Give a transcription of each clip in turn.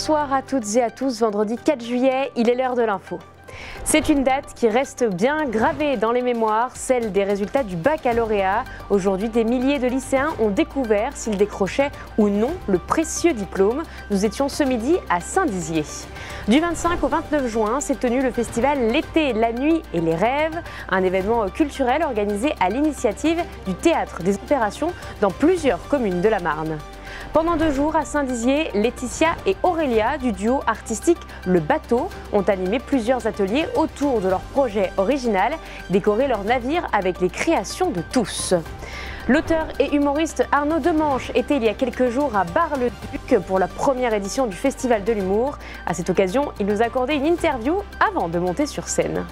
Bonsoir à toutes et à tous, vendredi 4 juillet, il est l'heure de l'info. C'est une date qui reste bien gravée dans les mémoires, celle des résultats du baccalauréat. Aujourd'hui, des milliers de lycéens ont découvert s'ils décrochaient ou non le précieux diplôme. Nous étions ce midi à Saint-Dizier. Du 25 au 29 juin, s'est tenu le festival L'été, la nuit et les rêves, un événement culturel organisé à l'initiative du Théâtre des Opérations dans plusieurs communes de la Marne. Pendant 2 jours à Saint-Dizier, Laetitia et Aurélia du duo artistique Le Bateau ont animé plusieurs ateliers autour de leur projet original, décorer leur navire avec les créations de tous. L'auteur et humoriste Arnaud Demanche était il y a quelques jours à Bar-le-Duc pour la première édition du Festival de l'humour. À cette occasion, il nous a accordé une interview avant de monter sur scène.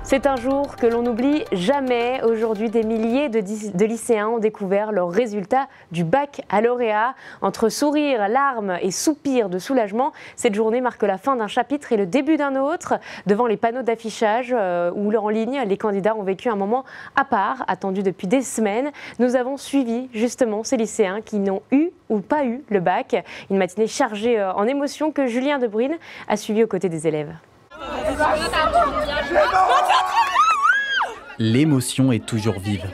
C'est un jour que l'on n'oublie jamais. Aujourd'hui, des milliers de lycéens ont découvert leurs résultats du baccalauréat. Entre sourires, larmes et soupirs de soulagement, cette journée marque la fin d'un chapitre et le début d'un autre. Devant les panneaux d'affichage ou en ligne, les candidats ont vécu un moment à part, attendu depuis des semaines. Nous avons suivi justement ces lycéens qui n'ont eu ou pas eu le bac. Une matinée chargée en émotions que Julien Debrune a suivi aux côtés des élèves. L'émotion est toujours vive.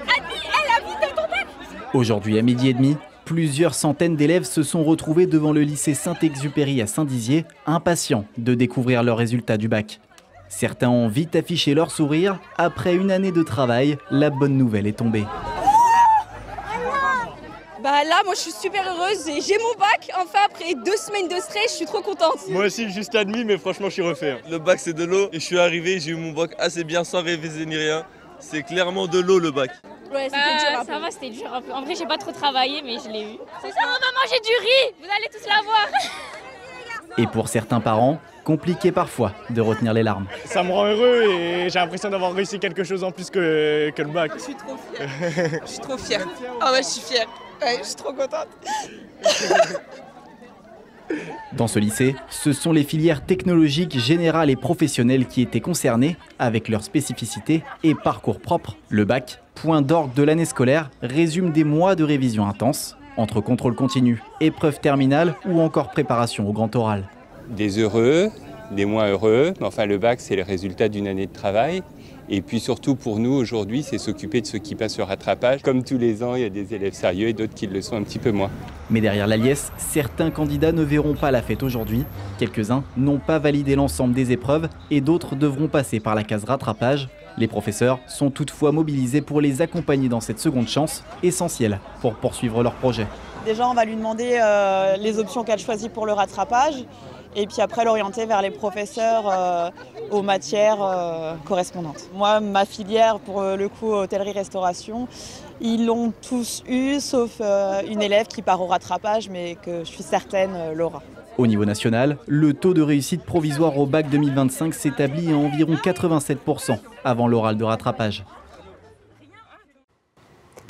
Aujourd'hui à 12h30, plusieurs centaines d'élèves se sont retrouvés devant le lycée Saint-Exupéry à Saint-Dizier, impatients de découvrir leurs résultats du bac. Certains ont vite affiché leur sourire. Après une année de travail, la bonne nouvelle est tombée. Là, moi je suis super heureuse et j'ai mon bac. Enfin, après 2 semaines de stress, je suis trop contente. Moi aussi, juste admis, mais franchement, je suis refait. Le bac, c'est de l'eau et je suis arrivé, j'ai eu mon bac assez bien sans réviser ni rien. C'est clairement de l'eau le bac. Ouais, c'était dur. Ça va, c'était dur un peu. En vrai, j'ai pas trop travaillé, mais je l'ai eu. C'est ça, on va manger du riz. Vous allez tous l'avoir. Et pour certains parents, compliqué parfois de retenir les larmes. Ça me rend heureux et j'ai l'impression d'avoir réussi quelque chose en plus que le bac. Je suis trop fière. Je suis trop fière. Ah ouais, je suis fière. Ouais, je suis trop contente. Dans ce lycée, ce sont les filières technologiques, générales et professionnelles qui étaient concernées avec leurs spécificités et parcours propres. Le bac, point d'orgue de l'année scolaire, résume des mois de révision intense, entre contrôle continu, épreuve terminale ou encore préparation au grand oral. Des heureux, des moins heureux, mais enfin le bac c'est le résultat d'une année de travail. Et puis surtout pour nous aujourd'hui, c'est s'occuper de ceux qui passent le rattrapage. Comme tous les ans, il y a des élèves sérieux et d'autres qui le sont un petit peu moins. Mais derrière la liesse, certains candidats ne verront pas la fête aujourd'hui. Quelques-uns n'ont pas validé l'ensemble des épreuves et d'autres devront passer par la case rattrapage. Les professeurs sont toutefois mobilisés pour les accompagner dans cette seconde chance, essentielle pour poursuivre leur projet. Déjà, on va lui demander les options qu'elle choisit pour le rattrapage. Et puis après l'orienter vers les professeurs aux matières correspondantes. Moi, ma filière, pour le coup, hôtellerie-restauration, ils l'ont tous eu, sauf une élève qui part au rattrapage, mais que je suis certaine l'aura. Au niveau national, le taux de réussite provisoire au bac 2025 s'établit à environ 87% avant l'oral de rattrapage.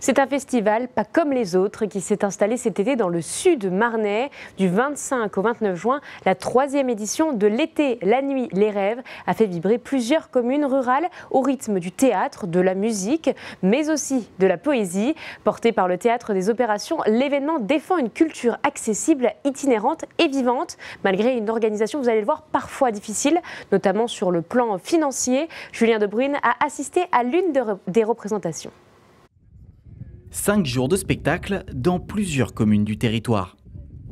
C'est un festival pas comme les autres qui s'est installé cet été dans le sud marnais. Du 25 au 29 juin, la 3e édition de L'été, la nuit, les rêves a fait vibrer plusieurs communes rurales au rythme du théâtre, de la musique, mais aussi de la poésie. Porté par le Théâtre des Opérations, l'événement défend une culture accessible, itinérante et vivante, malgré une organisation, vous allez le voir, parfois difficile, notamment sur le plan financier. Julien Debrune a assisté à l'une des représentations. 5 jours de spectacle dans plusieurs communes du territoire.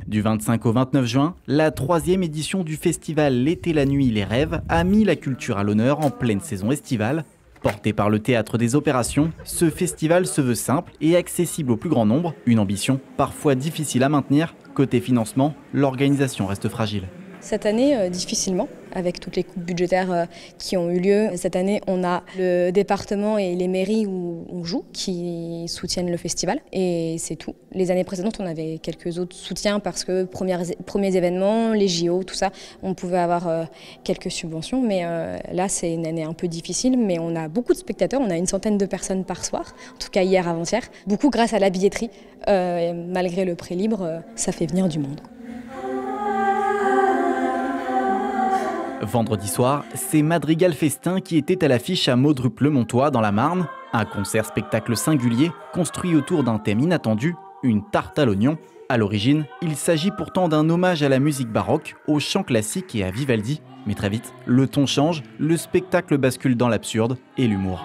Du 25 au 29 juin, la 3e édition du festival L'été, la nuit, les rêves a mis la culture à l'honneur en pleine saison estivale. Porté par le Théâtre des Opérations, ce festival se veut simple et accessible au plus grand nombre. Une ambition parfois difficile à maintenir. Côté financement, l'organisation reste fragile. Cette année, difficilement, avec toutes les coupes budgétaires qui ont eu lieu. Cette année, on a le département et les mairies où on joue qui soutiennent le festival. Et c'est tout. Les années précédentes, on avait quelques autres soutiens parce que premiers événements, les JO, tout ça, on pouvait avoir quelques subventions. Mais là, c'est une année un peu difficile. Mais on a beaucoup de spectateurs. On a une centaine de personnes par soir, en tout cas hier, avant-hier. Beaucoup grâce à la billetterie. Malgré le prix libre, ça fait venir du monde. Vendredi soir, c'est Madrigal Festin qui était à l'affiche à Maudrup-le-Montois dans la Marne. Un concert-spectacle singulier, construit autour d'un thème inattendu, une tarte à l'oignon. À l'origine, il s'agit pourtant d'un hommage à la musique baroque, au chant classique et à Vivaldi. Mais très vite, le ton change, le spectacle bascule dans l'absurde et l'humour.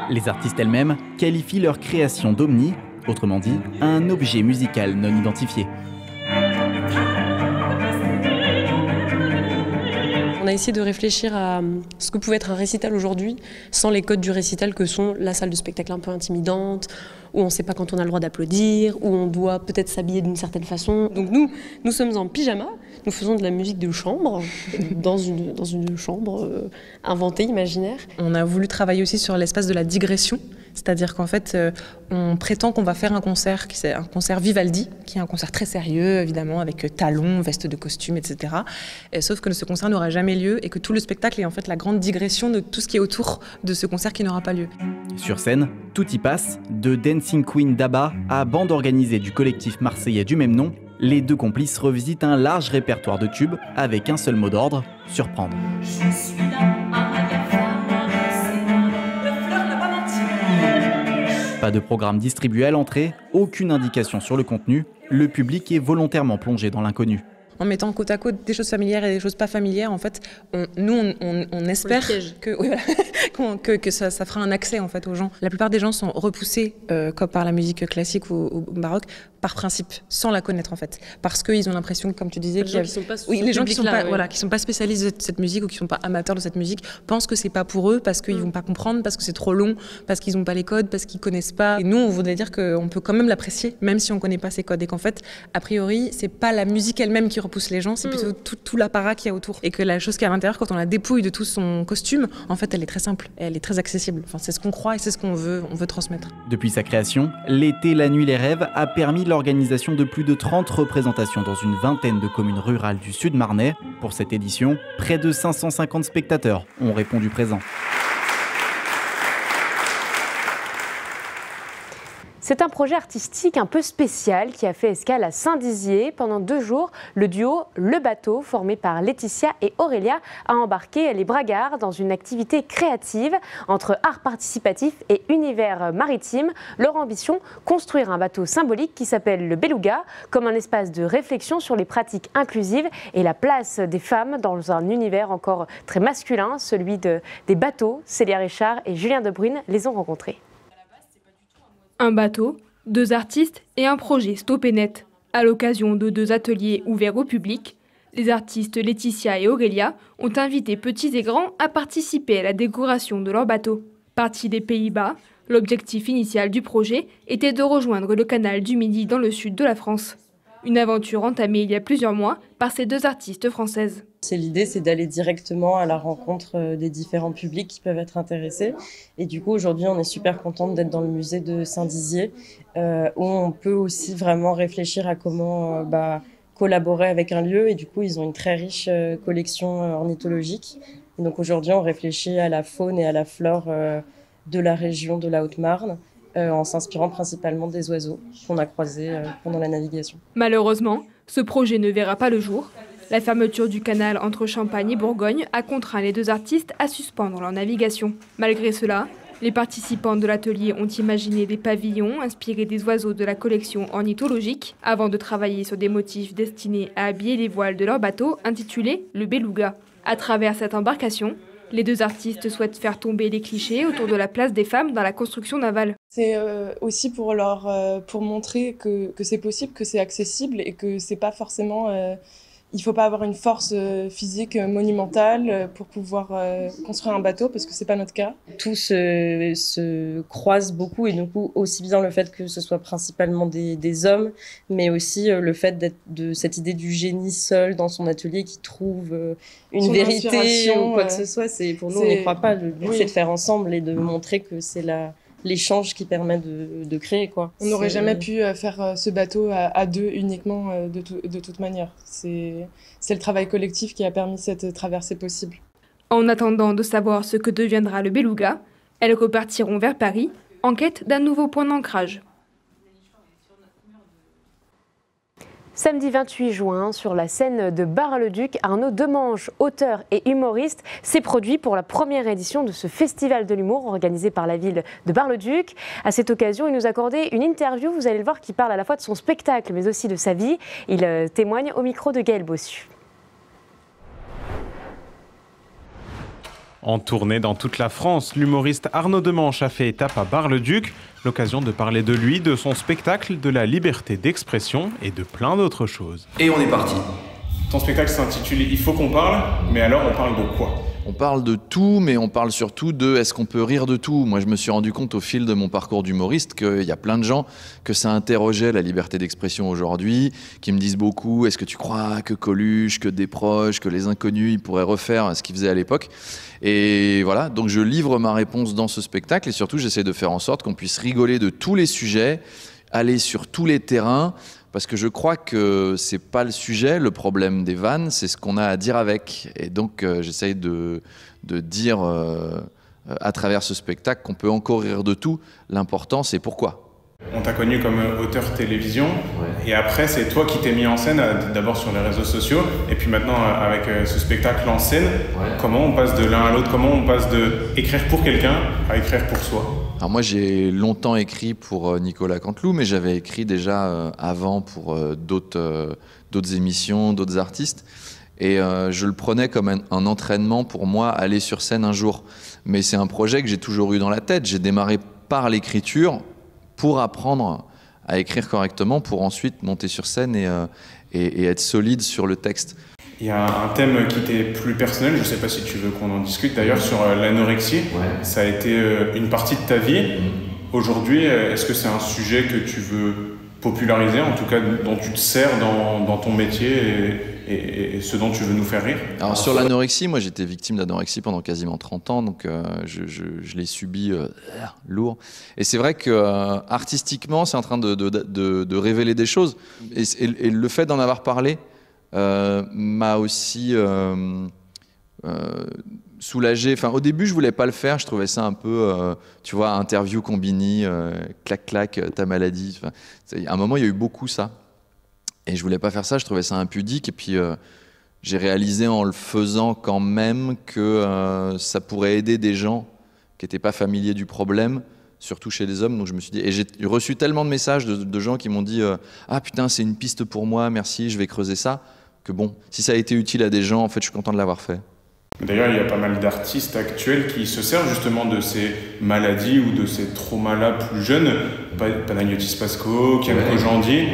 Les artistes elles-mêmes qualifient leur création d'omni, autrement dit, un objet musical non identifié. On a essayé de réfléchir à ce que pouvait être un récital aujourd'hui, sans les codes du récital que sont la salle de spectacle un peu intimidante, où on ne sait pas quand on a le droit d'applaudir, où on doit peut-être s'habiller d'une certaine façon. Donc nous sommes en pyjama, nous faisons de la musique de chambre, dans une chambre inventée, imaginaire. On a voulu travailler aussi sur l'espace de la digression, c'est-à-dire qu'en fait, on prétend qu'on va faire un concert, qui c'est un concert Vivaldi, qui est un concert très sérieux, évidemment, avec talons, veste de costume, etc. Sauf que ce concert n'aura jamais lieu et que tout le spectacle est en fait la grande digression de tout ce qui est autour de ce concert qui n'aura pas lieu. Sur scène, tout y passe, de Dancing Queen d'Abba à bande organisée du collectif marseillais du même nom, les deux complices revisitent un large répertoire de tubes avec un seul mot d'ordre, surprendre. Je suis là, pas de programme distribué à l'entrée, aucune indication sur le contenu, le public est volontairement plongé dans l'inconnu. En mettant côte à côte des choses familières et des choses pas familières, en fait, on espère que ça fera un accès en fait aux gens. La plupart des gens sont repoussés, comme par la musique classique ou baroque, par principe, sans la connaître en fait, parce qu'ils ont l'impression, comme tu disais, les gens qui sont pas spécialistes de cette musique ou qui sont pas amateurs de cette musique pensent que c'est pas pour eux, parce qu'ils vont pas comprendre, parce que c'est trop long, parce qu'ils ont pas les codes, parce qu'ils connaissent pas. Et nous, on voudrait dire qu'on peut quand même l'apprécier, même si on connaît pas ces codes, et qu'en fait, a priori, c'est pas la musique elle-même qui repousse les gens, c'est plutôt tout l'apparat qu'il y a autour. Et que la chose qui est à l'intérieur, quand on la dépouille de tout son costume, en fait, elle est très simple, elle est très accessible. Enfin, c'est ce qu'on croit et c'est ce qu'on veut transmettre. Depuis sa création, l'été, la nuit, les rêves a permis l'organisation de plus de 30 représentations dans une vingtaine de communes rurales du sud marnais. Pour cette édition, près de 550 spectateurs ont répondu présent. C'est un projet artistique un peu spécial qui a fait escale à Saint-Dizier. Pendant 2 jours, le duo Le Bateau, formé par Laetitia et Aurélia, a embarqué les Bragards dans une activité créative entre art participatif et univers maritime. Leur ambition, construire un bateau symbolique qui s'appelle le Beluga, comme un espace de réflexion sur les pratiques inclusives et la place des femmes dans un univers encore très masculin, celui des bateaux. Célia Richard et Julien Debrune les ont rencontrés. Un bateau, 2 artistes et un projet Stop et Net. À l'occasion de 2 ateliers ouverts au public, les artistes Laetitia et Aurélia ont invité petits et grands à participer à la décoration de leur bateau. Partis des Pays-Bas, l'objectif initial du projet était de rejoindre le canal du Midi dans le sud de la France. Une aventure entamée il y a plusieurs mois par ces 2 artistes françaises. L'idée, c'est d'aller directement à la rencontre des différents publics qui peuvent être intéressés. Et du coup, aujourd'hui, on est super contente d'être dans le musée de Saint-Dizier, où on peut aussi vraiment réfléchir à comment collaborer avec un lieu. Et du coup, ils ont une très riche collection ornithologique. Et donc aujourd'hui, on réfléchit à la faune et à la flore de la région de la Haute-Marne, en s'inspirant principalement des oiseaux qu'on a croisés pendant la navigation. Malheureusement, ce projet ne verra pas le jour. La fermeture du canal entre Champagne et Bourgogne a contraint les 2 artistes à suspendre leur navigation. Malgré cela, les participants de l'atelier ont imaginé des pavillons inspirés des oiseaux de la collection ornithologique avant de travailler sur des motifs destinés à habiller les voiles de leur bateau intitulé le Beluga. À travers cette embarcation, les 2 artistes souhaitent faire tomber les clichés autour de la place des femmes dans la construction navale. C'est aussi pour montrer que c'est possible, que c'est accessible et que c'est pas forcément... il faut pas avoir une force physique monumentale pour pouvoir construire un bateau, parce que c'est pas notre cas. Tout se croise beaucoup, et du coup aussi bien le fait que ce soit principalement des hommes, mais aussi le fait de cette idée du génie seul dans son atelier qui trouve une vérité ou quoi que ce soit. Pour nous, on n'y croit pas. Le but, c'est de faire ensemble et de montrer que c'est l'échange qui permet de créer, quoi. On n'aurait jamais pu faire ce bateau à 2 uniquement de toute manière. C'est le travail collectif qui a permis cette traversée possible. En attendant de savoir ce que deviendra le Beluga, elles repartiront vers Paris en quête d'un nouveau point d'ancrage. Samedi 28 juin, sur la scène de Bar-le-Duc, Arnaud Demange, auteur et humoriste, s'est produit pour la première édition de ce festival de l'humour organisé par la ville de Bar-le-Duc. À cette occasion, il nous a accordé une interview, vous allez le voir, qui parle à la fois de son spectacle mais aussi de sa vie. Il témoigne au micro de Gaël Bossu. En tournée dans toute la France, l'humoriste Arnaud Demange a fait étape à Bar-le-Duc, l'occasion de parler de lui, de son spectacle, de la liberté d'expression et de plein d'autres choses. Et on est parti. Ton spectacle s'intitule « Il faut qu'on parle », mais alors on parle de quoi ? On parle de tout, mais on parle surtout de est-ce qu'on peut rire de tout ? Moi, je me suis rendu compte au fil de mon parcours d'humoriste qu'il y a plein de gens que ça interrogeait la liberté d'expression aujourd'hui, qui me disent beaucoup, est-ce que tu crois que Coluche, que Desproges, que les Inconnus, ils pourraient refaire ce qu'ils faisaient à l'époque ? Et voilà, donc je livre ma réponse dans ce spectacle et surtout, j'essaie de faire en sorte qu'on puisse rigoler de tous les sujets, aller sur tous les terrains, parce que je crois que c'est pas le sujet, le problème des vannes, c'est ce qu'on a à dire avec. Et donc j'essaye de dire à travers ce spectacle qu'on peut encore rire de tout. L'important, c'est pourquoi. On t'a connu comme auteur télévision, et après c'est toi qui t'es mis en scène, d'abord sur les réseaux sociaux, et puis maintenant avec ce spectacle en scène. Comment on passe de l'un à l'autre? Comment on passe de écrire pour quelqu'un à écrire pour soi? Alors moi j'ai longtemps écrit pour Nicolas Canteloup, mais j'avais écrit déjà avant pour d'autres émissions, d'autres artistes, et je le prenais comme un entraînement pour moi, aller sur scène un jour. Mais c'est un projet que j'ai toujours eu dans la tête. J'ai démarré par l'écriture, pour apprendre à écrire correctement, pour ensuite monter sur scène et être solide sur le texte. Il y a un thème qui t'est plus personnel, je ne sais pas si tu veux qu'on en discute d'ailleurs, sur l'anorexie. Ça a été une partie de ta vie. Aujourd'hui, est-ce que c'est un sujet que tu veux populariser, en tout cas dont tu te sers dans ton métier et ce dont tu veux nous faire rire? Alors sur l'anorexie, moi j'étais victime d'anorexie pendant quasiment 30 ans, donc je l'ai subi lourd. Et c'est vrai que artistiquement, c'est en train de révéler des choses. Et le fait d'en avoir parlé m'a aussi soulagé. Enfin, au début, je voulais pas le faire. Je trouvais ça un peu, tu vois, interview Combini, clac clac, ta maladie. Enfin, à un moment, il y a eu beaucoup ça. Et je voulais pas faire ça. Je trouvais ça impudique. Et puis, j'ai réalisé en le faisant quand même que ça pourrait aider des gens qui n'étaient pas familiers du problème, surtout chez les hommes. Donc, je me suis dit, et j'ai reçu tellement de messages de gens qui m'ont dit, ah putain, c'est une piste pour moi. Merci, je vais creuser ça. Que bon, si ça a été utile à des gens, en fait, je suis content de l'avoir fait. D'ailleurs, il y a pas mal d'artistes actuels qui se servent justement de ces maladies ou de ces traumas-là plus jeunes. Panagiotis Pasco, Kian Kojandi.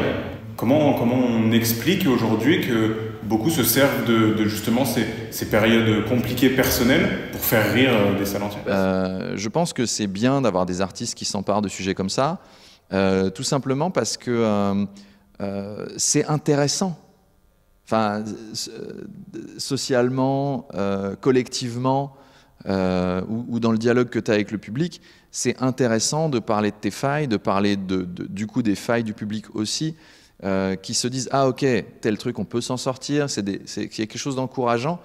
Comment on explique aujourd'hui que beaucoup se servent de justement ces périodes compliquées personnelles pour faire rire des salles entières? Je pense que c'est bien d'avoir des artistes qui s'emparent de sujets comme ça, tout simplement parce que c'est intéressant. Enfin, socialement, collectivement, ou dans le dialogue que tu as avec le public, c'est intéressant de parler de tes failles, de parler du coup des failles du public aussi, qui se disent « Ah ok, tel truc, on peut s'en sortir », c'est quelque chose d'encourageant.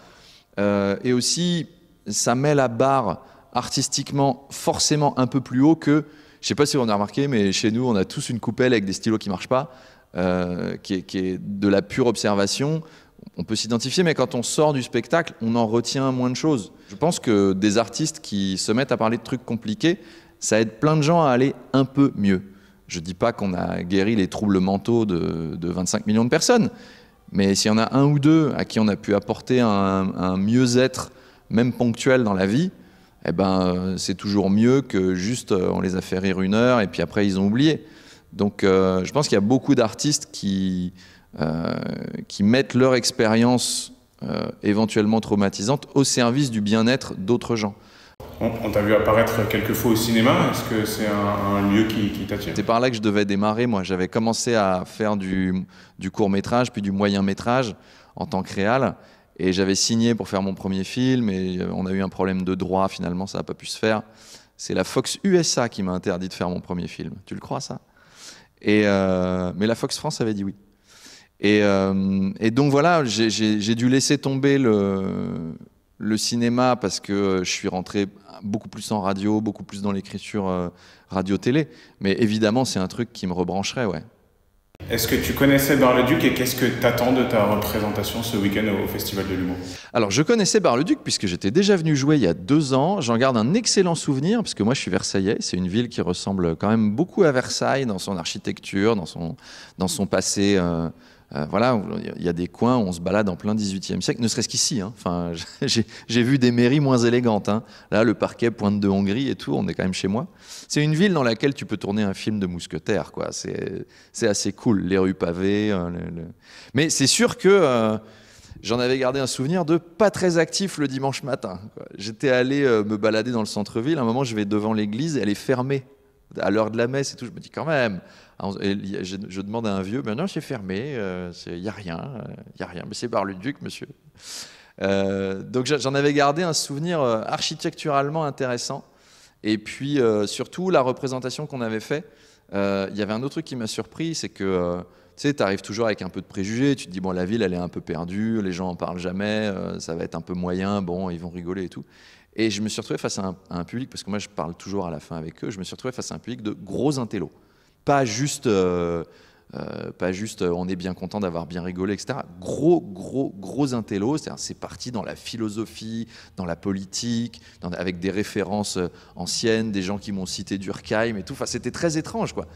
Et aussi, ça met la barre artistiquement forcément un peu plus haut que, je ne sais pas si on a remarqué, mais chez nous, on a tous une coupelle avec des stylos qui ne marchent pas. Qui est de la pure observation. On peut s'identifier, mais quand on sort du spectacle, on en retient moins de choses. Je pense que des artistes qui se mettent à parler de trucs compliqués, ça aide plein de gens à aller un peu mieux. Je ne dis pas qu'on a guéri les troubles mentaux de 25 millions de personnes, mais s'il y en a un ou deux à qui on a pu apporter un mieux-être, même ponctuel dans la vie, eh ben, c'est toujours mieux que juste on les a fait rire une heure et puis après ils ont oublié. Donc je pense qu'il y a beaucoup d'artistes qui mettent leur expérience éventuellement traumatisante au service du bien-être d'autres gens. On t'a vu apparaître quelques fois au cinéma, est-ce que c'est un lieu qui t'attire? C'est par là que je devais démarrer, moi. J'avais commencé à faire du court-métrage, puis du moyen-métrage en tant que réal, et j'avais signé pour faire mon premier film, et on a eu un problème de droit, finalement ça n'a pas pu se faire. C'est la Fox USA qui m'a interdit de faire mon premier film. Tu le crois, ça? Mais la Fox France avait dit oui. Et donc voilà, j'ai dû laisser tomber le cinéma parce que je suis rentré beaucoup plus en radio, beaucoup plus dans l'écriture radio-télé. Mais évidemment, c'est un truc qui me rebrancherait, ouais. Est-ce que tu connaissais Bar-le-Duc et qu'est-ce que tu attends de ta représentation ce week-end au Festival de l'Humour? Alors, je connaissais Bar-le-Duc puisque j'étais déjà venu jouer il y a 2 ans. J'en garde un excellent souvenir parce que moi, je suis versaillais. C'est une ville qui ressemble quand même beaucoup à Versailles dans son architecture, dans son passé. Voilà, il y a des coins où on se balade en plein 18e siècle, ne serait-ce qu'ici. Hein. Enfin, j'ai vu des mairies moins élégantes. Hein. Là, le parquet Pointe de Hongrie et tout, on est quand même chez moi. C'est une ville dans laquelle tu peux tourner un film de mousquetaires, quoi. C'est assez cool, les rues pavées. Mais c'est sûr que j'en avais gardé un souvenir de pas très actif le dimanche matin. J'étais allé me balader dans le centre-ville. À un moment, je vais devant l'église, elle est fermée à l'heure de la messe et tout. Je me dis quand même. Je demande à un vieux, ben non, c'est fermé, il n'y a rien, mais c'est Bar-le-Duc, monsieur. Donc j'en avais gardé un souvenir architecturalement intéressant. Et puis surtout, la représentation qu'on avait fait, il y avait un autre truc qui m'a surpris, c'est que tu sais, tu arrives toujours avec un peu de préjugés, tu te dis, bon, la ville, elle est un peu perdue, les gens en parlent jamais, ça va être un peu moyen, bon, ils vont rigoler et tout. Et je me suis retrouvé face à un public, parce que moi, je parle toujours à la fin avec eux, je me suis retrouvé face à un public de gros intellos. Pas juste on est bien content d'avoir bien rigolé, etc. Gros intellos, c'est parti dans la philosophie, dans la politique, avec des références anciennes, des gens qui m'ont cité Durkheim et tout. Enfin, c'était très étrange, quoi.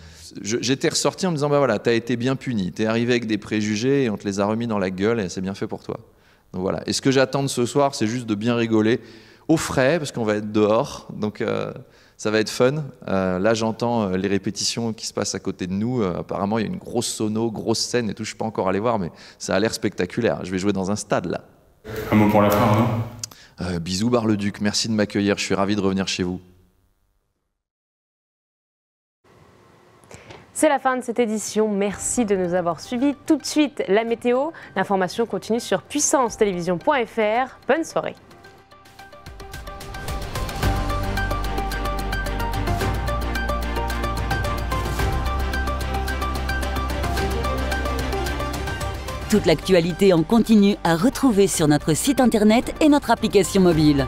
J'étais ressorti en me disant, bah voilà, t'as été bien puni, t'es arrivé avec des préjugés et on te les a remis dans la gueule et c'est bien fait pour toi. Donc voilà. Et ce que j'attends de ce soir, c'est juste de bien rigoler au frais, parce qu'on va être dehors, donc ça va être fun. Là, j'entends les répétitions qui se passent à côté de nous. Apparemment, il y a une grosse sono, grosse scène et tout. Je ne suis pas encore allé voir, mais ça a l'air spectaculaire. Je vais jouer dans un stade, là. Un mot pour la fin, non? Bisous, Bar-le-Duc. Merci de m'accueillir. Je suis ravi de revenir chez vous. C'est la fin de cette édition. Merci de nous avoir suivis. Tout de suite, la météo. L'information continue sur puissancetélévision.fr. Bonne soirée. Toute l'actualité en continu à retrouver sur notre site internet et notre application mobile.